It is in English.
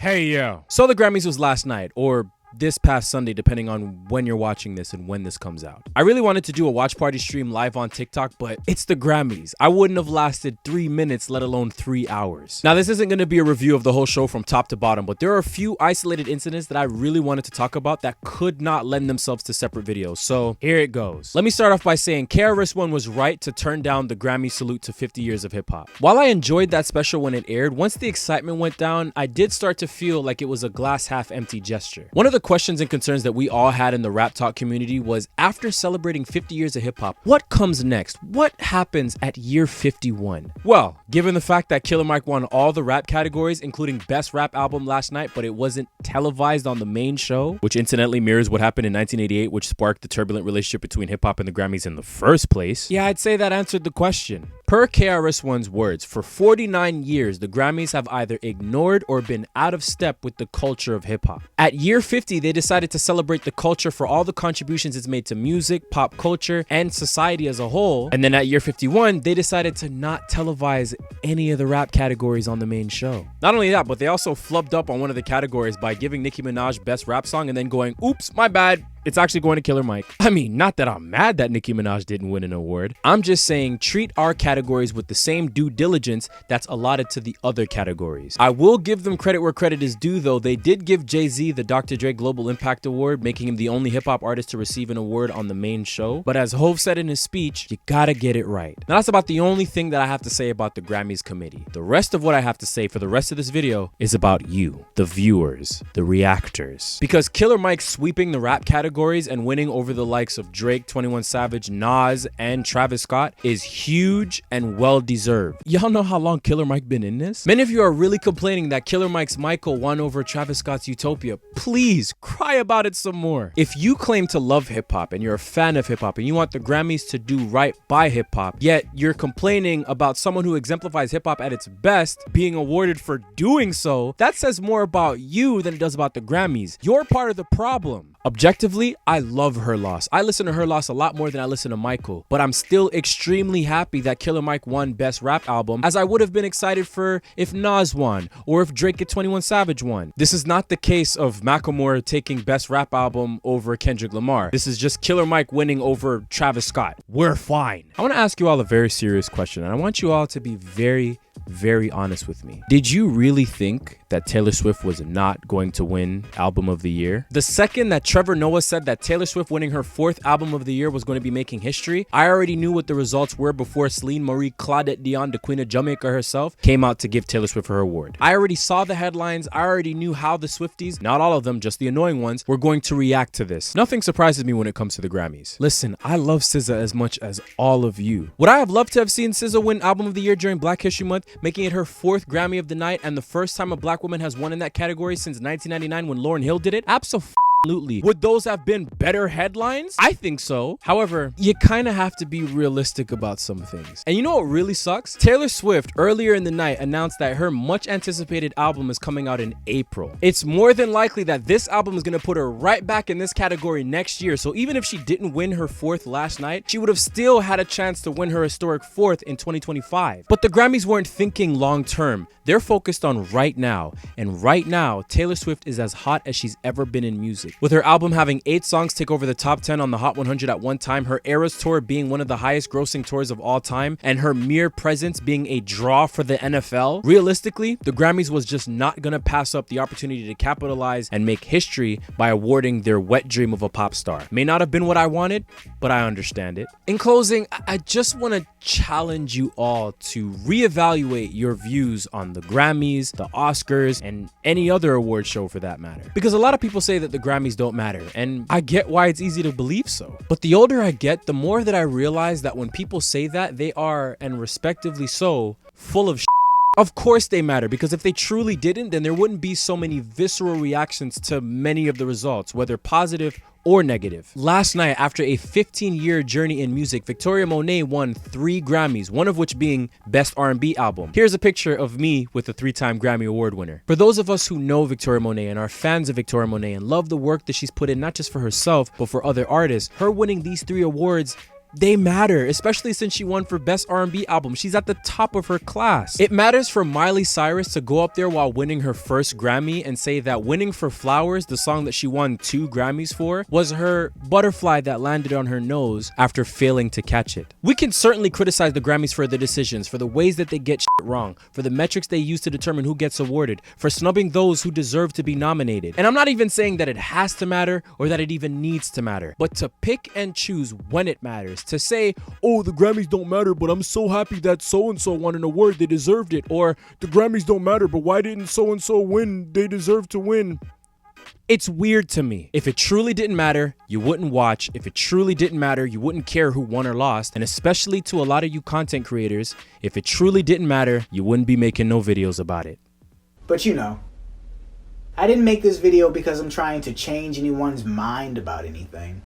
Hey, yo. So the Grammys was last night, or this past Sunday, depending on when you're watching this and when this comes out. I really wanted to do a watch party stream live on TikTok, but it's the Grammys. I wouldn't have lasted 3 minutes, let alone 3 hours. Now, this isn't going to be a review of the whole show from top to bottom, but there are a few isolated incidents that I really wanted to talk about that could not lend themselves to separate videos. So here it goes. Let me start off by saying KRS-One was right to turn down the Grammy salute to 50 years of hip hop. While I enjoyed that special when it aired, once the excitement went down, I did start to feel like it was a glass half empty gesture. One of the questions and concerns that we all had in the rap talk community was, after celebrating 50 years of hip hop, what comes next? What happens at year 51? Well, given the fact that Killer Mike won all the rap categories, including Best Rap Album last night, but it wasn't televised on the main show, which incidentally mirrors what happened in 1988, which sparked the turbulent relationship between hip hop and the Grammys in the first place. Yeah, I'd say that answered the question. Per KRS-One's words, for 49 years, the Grammys have either ignored or been out of step with the culture of hip hop. At year 50, they decided to celebrate the culture for all the contributions it's made to music, pop culture, and society as a whole. And then at year 51, they decided to not televise any of the rap categories on the main show. Not only that, but they also flubbed up on one of the categories by giving Nicki Minaj Best Rap Song and then going, oops, my bad. It's actually going to Killer Mike. I mean, not that I'm mad that Nicki Minaj didn't win an award. I'm just saying treat our categories with the same due diligence that's allotted to the other categories. I will give them credit where credit is due, though. They did give Jay-Z the Dr. Dre Global Impact Award, making him the only hip-hop artist to receive an award on the main show. But as Hov said in his speech, you gotta get it right. Now, that's about the only thing that I have to say about the Grammys committee. The rest of what I have to say for the rest of this video is about you, the viewers, the reactors. Because Killer Mike sweeping the rap categories and winning over the likes of Drake, 21 Savage, Nas, and Travis Scott is huge and well-deserved. Y'all know how long Killer Mike been in this? Many of you are really complaining that Killer Mike's Michael won over Travis Scott's Utopia. Please, cry about it some more. If you claim to love hip-hop and you're a fan of hip-hop and you want the Grammys to do right by hip-hop, yet you're complaining about someone who exemplifies hip-hop at its best being awarded for doing so, that says more about you than it does about the Grammys. You're part of the problem. Objectively, I love Her Loss. I listen to Her Loss a lot more than I listen to Michael, but I'm still extremely happy that Killer Mike won Best Rap Album, as I would have been excited for if Nas won or if Drake at 21 Savage won. This is not the case of Macklemore taking Best Rap Album over Kendrick Lamar. This is just Killer Mike winning over Travis Scott. We're fine. I want to ask you all a very serious question, and I want you all to be very honest with me. Did you really think that Taylor Swift was not going to win Album of the Year? The second that Trevor Noah said that Taylor Swift winning her 4th Album of the Year was going to be making history, I already knew what the results were before Celine Marie Claudette Dion, the Queen of Jamaica herself, came out to give Taylor Swift her award. I already saw the headlines. I already knew how the Swifties, not all of them, just the annoying ones, were going to react to this. Nothing surprises me when it comes to the Grammys. Listen, I love SZA as much as all of you. Would I have loved to have seen SZA win Album of the Year during Black History Month, making it her 4th Grammy of the night and the first time a black woman has won in that category since 1999 when Lauryn Hill did it? Absolutely. Would those have been better headlines? I think so. However, you kind of have to be realistic about some things. And you know what really sucks? Taylor Swift earlier in the night announced that her much anticipated album is coming out in April. It's more than likely that this album is going to put her right back in this category next year. So even if she didn't win her 4th last night, she would have still had a chance to win her historic 4th in 2025. But the Grammys weren't thinking long term. They're focused on right now. And right now, Taylor Swift is as hot as she's ever been in music. With her album having 8 songs take over the top 10 on the Hot 100 at one time, her Eras Tour being one of the highest grossing tours of all time, and her mere presence being a draw for the NFL, realistically, the Grammys was just not gonna pass up the opportunity to capitalize and make history by awarding their wet dream of a pop star. May not have been what I wanted, but I understand it. In closing, I just want to challenge you all to reevaluate your views on the Grammys, the Oscars, and any other award show for that matter. Because a lot of people say that the Grammys don't matter, and I get why it's easy to believe so. But the older I get, the more that I realize that when people say that, they are, and respectively so, full of shit. Of course they matter, because if they truly didn't, then there wouldn't be so many visceral reactions to many of the results, whether positive or negative. Last night, after a 15-year journey in music, Victoria Monet won 3 Grammys, one of which being Best R&B Album. Here's a picture of me with a 3-time Grammy Award winner. For those of us who know Victoria Monet and are fans of Victoria Monet and love the work that she's put in not just for herself, but for other artists, her winning these 3 awards They matter, especially since she won for Best R&B Album. She's at the top of her class. It matters for Miley Cyrus to go up there while winning her first Grammy and say that winning for Flowers, the song that she won 2 Grammys for, was her butterfly that landed on her nose after failing to catch it. We can certainly criticize the Grammys for their decisions, for the ways that they get shit wrong, for the metrics they use to determine who gets awarded, for snubbing those who deserve to be nominated. And I'm not even saying that it has to matter or that it even needs to matter, but to pick and choose when it matters, to say, oh, the Grammys don't matter, but I'm so happy that so-and-so won an award, they deserved it, or the Grammys don't matter, but why didn't so-and-so win, they deserve to win. It's weird to me. If it truly didn't matter, you wouldn't watch. If it truly didn't matter, you wouldn't care who won or lost. And especially to a lot of you content creators, if it truly didn't matter, you wouldn't be making no videos about it. But you know, I didn't make this video because I'm trying to change anyone's mind about anything.